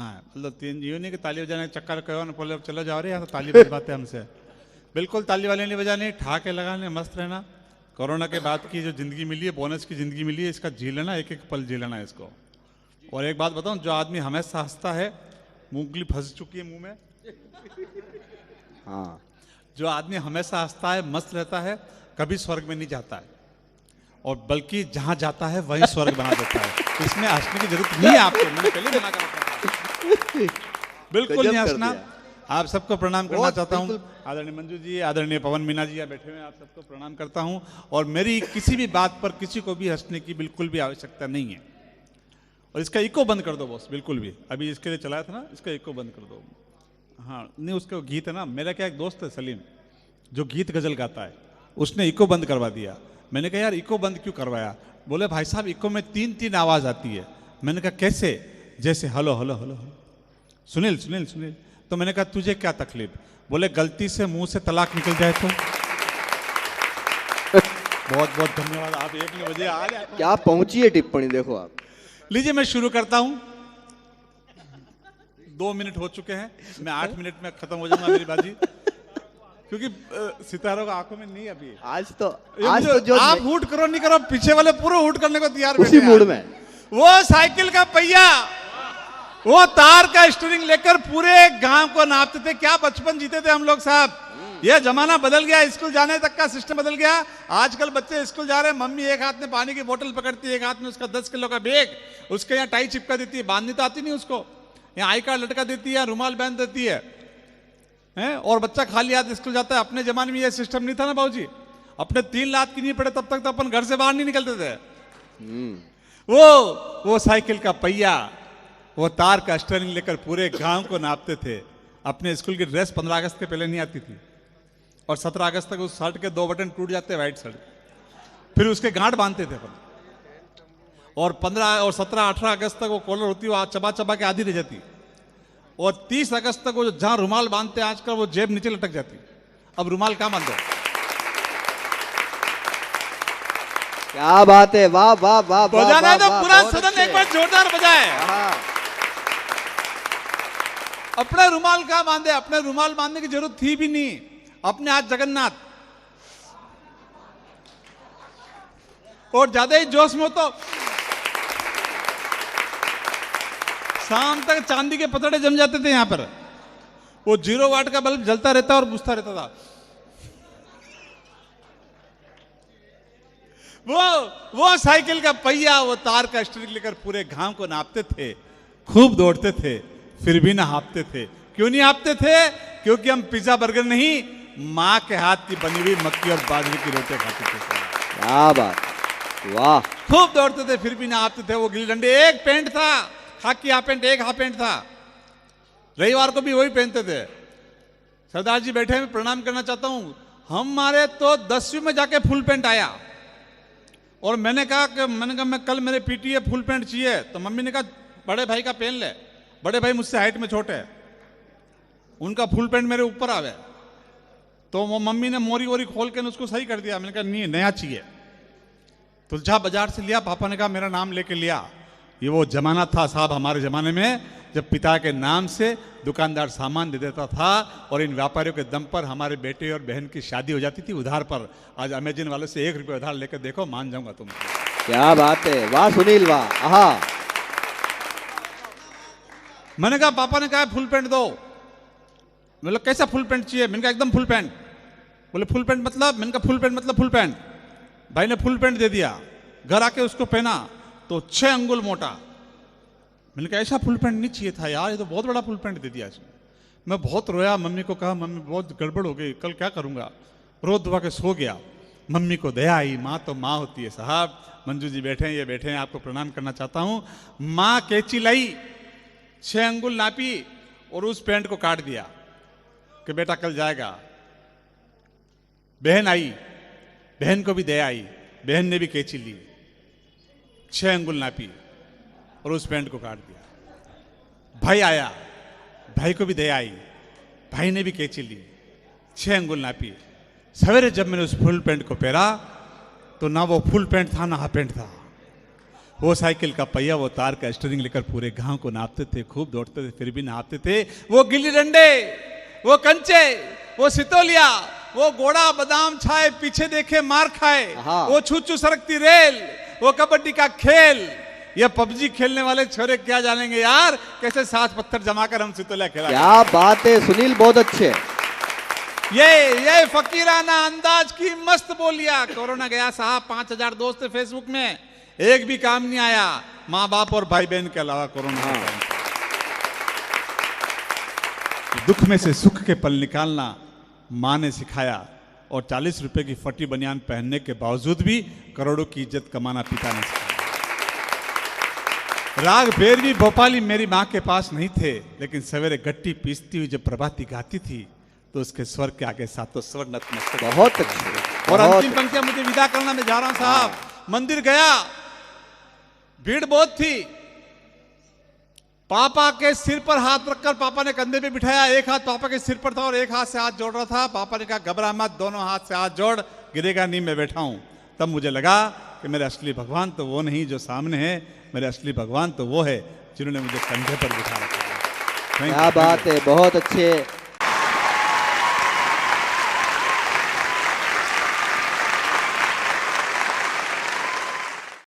हाँ मतलब तीन यूँ नहीं कि ताली बजाने का चक्कर कहो ना बोले चलो जाओ रे यहाँ तो ताली बजवाते हमसे। बिल्कुल ताली वाले नहीं बजाने, ठहाके लगाने, मस्त रहना। कोरोना के बाद की जो ज़िंदगी मिली है, बोनस की ज़िंदगी मिली है, इसका जी लेना, एक एक पल जी लेना इसको। और एक बात बताऊं, जो आदमी हमेशा हंसता है, मूंगफली फंस चुकी है मुंह में। हाँ, जो आदमी हमेशा हंसता है, मस्त रहता है, कभी स्वर्ग में नहीं जाता है, और बल्कि जहां जाता है वहीं स्वर्ग बना देता है। इसमें हंसने की जरूरत नहीं है आपको, मैंने पहले मना कर रखा था। बिल्कुल नहीं हंसना। आप सबको प्रणाम करना चाहता हूं। आदरणीय मंजू जी, आदरणीय पवन मीना जी, यहाँ बैठे हुए हैं, आप सबको प्रणाम करता हूं। और मेरी किसी भी बात पर किसी को भी हंसने की बिल्कुल भी आवश्यकता नहीं है। और इसका इको बंद कर दो बॉस, बिल्कुल भी। अभी इसके लिए चलाया था ना, इसका इको बंद कर दो। हाँ नहीं, उसका गीत है ना, मेरा क्या एक दोस्त है सलीम, जो गीत गजल गाता है, उसने इको बंद करवा दिया। मैंने कहा यार इको बंद क्यों करवाया? बोले भाई साहब इको में 3-3 आवाज आती है। मैंने कहा कैसे? जैसे hello hello hello hello, Sunil Sunil Sunil. तो मैंने कहा तुझे क्या तकलीफ? बोले गलती से मुंह से तलाक निकल जाए तो। बहुत बहुत धन्यवाद, आप 1 बजे आ रहे हैं। क्या पहुंची है टिप्पणी, देखो आप। लीजिए मैं शुरू करता हूं। 2 मिनट हो चुके हैं, मैं 8 मिनट में खत्म हो जाऊंगा मेरी बाजी, क्योंकि सितारों का आंखों में नहीं अभी। आज तो जो आप हूट करो नहीं करो, पीछे वाले पूरे हूट करने को तैयार उसी मूड में। वो साइकिल का पहिया, वो तार का स्टीयरिंग लेकर पूरे गांव को नापते थे। क्या बचपन जीते थे हम लोग साहब। ये जमाना बदल गया, स्कूल जाने तक का सिस्टम बदल गया। आजकल बच्चे स्कूल जा रहे हैं, मम्मी एक हाथ में पानी की बोतल पकड़ती है, एक हाथ में उसका 10 किलो का बैग, उसके यहाँ टाई चिपका देती है, बांधनी तो आती नहीं उसको, यहाँ आई कार्ड लटका देती है, रुमाल बांध देती है, और बच्चा खाली हाथ स्कूल जाता है। अपने जमाने में ये सिस्टम नहीं था ना बाबूजी। अपने 3 लात की नहीं पड़े तब तक तो अपन घर से बाहर नहीं निकलते थे। वो साइकिल का पहिया, वो तार का स्टीयरिंग लेकर पूरे गांव को नापते थे। अपने स्कूल की ड्रेस 15 अगस्त के पहले नहीं आती थी, और 17 अगस्त तक उस शर्ट के 2 बटन टूट जाते, व्हाइट शर्ट, फिर उसके गांठ बांधते थे अपन। और 15 और 17 18 अगस्त तक वो कॉलर होती, वो चबा चबा के आधी रह जाती। और 30 अगस्त तक वो जहां रुमाल बांधते आजकल वो जेब नीचे लटक जाती। अब रुमाल कहां बांधो? क्या बात है, वाह वाह वाह। बजाना है तो पूरा सदन एक बार जोरदार बजाए। अपना रुमाल कहां बांधे? अपने रुमाल बांधने की जरूरत थी भी नहीं। अपने हाथ जगन्नाथ, और ज्यादा ही जोश में हो तो शाम तक चांदी के पतड़े जम जाते थे यहां पर। वो 0 वाट का बल्ब जलता रहता और बुझता रहता था। वो साइकिल का पहिया, वो तार का स्टीयरिंग लेकर पूरे गांव को नापते थे। खूब दौड़ते थे, फिर भी ना हाँपते थे। क्यों नहीं हाँपते थे? क्योंकि हम पिज्जा बर्गर नहीं, माँ के हाथ की बनी हुई मक्की और बाजरे की रोटी खाते थे। क्या बात, वाह। खूब दौड़ते थे, फिर भी ना हाँपते थे। वो गिल्ली डंडे, एक पैंट था, खाकी हाफ पैंट, एक हाफ पैंट था, रविवार को भी वही पहनते थे। सरदार जी बैठे, मैं प्रणाम करना चाहता हूं। हमारे तो 10वीं में जाके फुल पैंट आया, और मैंने कहा मैं कल मेरे पीटीए फुल पैंट चाहिए। तो मम्मी ने कहा बड़े भाई का पहन ले, बड़े भाई मुझसे हाइट में छोटे हैं, उनका फुल पैंट मेरे ऊपर आवे। तो वो मम्मी ने मोरी वोरी खोल के उसको सही कर दिया। मैंने कहा नहीं, नया चाहिए। तो जा बाजार से लिया, पापा ने कहा मेरा नाम लेके लिया। ये वो जमाना था साहब हमारे जमाने में, जब पिता के नाम से दुकानदार सामान दे देता था, और इन व्यापारियों के दम पर हमारे बेटे और बहन की शादी हो जाती थी उधार पर। आज अमेजन वाले से 1 रुपये उधार लेकर देखो, मान जाऊंगा तुम। क्या बात है, वाह सुनील वाह। आहा। मैंने कहा पापा ने कहा फुल पैंट दो। मतलब कैसा फुल पैंट चाहिए? मैंने कहा एकदम फुल पैंट। बोले फुल पैंट मतलब? मैंने कहा फुल पैंट मतलब फुल पैंट। भाई ने फुल पैंट दे दिया। घर आके उसको पहना तो 6 अंगुल मोटा। मैंने कहा ऐसा फुल पैंट नहीं चाहिए था यार, ये तो बहुत बड़ा फुल पैंट दे दिया इसने। मैं बहुत रोया, मम्मी को कहा मम्मी बहुत गड़बड़ हो गई, कल क्या करूंगा। रो दुआ के सो गया। मम्मी को दया आई, माँ तो माँ होती है साहब। मंजू जी बैठे हैं, ये बैठे हैं, आपको प्रणाम करना चाहता हूँ। माँ कैंची लाई, 6 अंगुल नापी और उस पैंट को काट दिया कि बेटा कल जाएगा। बहन आई, बहन को भी दया आई, बहन ने भी कैंची ली, 6 अंगुल नापी और उस पैंट को काट दिया। भाई आया, भाई को भी दया आई, भाई ने भी कैंची ली, 6 अंगुल नापी। सवेरे जब मैंने उस फुल पैंट को पहना तो ना वो फुल पैंट था ना हाफ पैंट था, वो साइकिल का पहिया वो तार का स्टीयरिंग लेकर पूरे गांव को नापते थे, खूब दौड़ते थे, फिर भी नापते थे। वो गिल्ली डंडे, वो कंचे, वो सितोलिया, वो घोड़ा बादाम छाए पीछे देखे मार खाए, हाँ। वो छू छू सरकती रेल, वो कबड्डी का खेल। ये पबजी खेलने वाले छोरे क्या जानेंगे यार, कैसे 7 पत्थर जमा कर हम सितोलिया खेला। क्या बात है सुनील, बहुत अच्छे। ये फकीराना अंदाज की मस्त बोलिया। कोरोना गया साहब, 5000 दोस्त थे फेसबुक में, एक भी काम नहीं आया, माँ बाप और भाई बहन के अलावा कोरोना। दुख में से सुख के पल निकालना माँ ने सिखाया, और 40 रुपए की फटी बनियान पहनने के बावजूद भी करोड़ों की इज्जत कमाना पिता ने सिखाया। राग भैरवी भोपाली मेरी माँ के पास नहीं थे, लेकिन सवेरे गट्टी पीसती हुई जब प्रभाती गाती थी तो उसके स्वर के आगे सातों स्वर नतमस्तक। बहुत अच्छे। और बहुत अंतिम पंक्तियां मुझे विदा करना, मैं जा रहा हूं साहब। मंदिर गया, भीड़ बहुत थी, पापा के सिर पर हाथ रखकर पापा ने कंधे पे बिठाया, एक हाथ पापा के सिर पर था और एक हाथ से हाथ जोड़ रहा था। पापा ने कहा घबरा मत, दोनों हाथ से हाथ जोड़, गिरेगा नहीं, मैं बैठा हूं। तब मुझे लगा कि मेरे असली भगवान तो वो नहीं जो सामने है, मेरे असली भगवान तो वो है जिन्होंने मुझे कंधे पर बिठा रखा है। क्या बात है, बहुत अच्छे।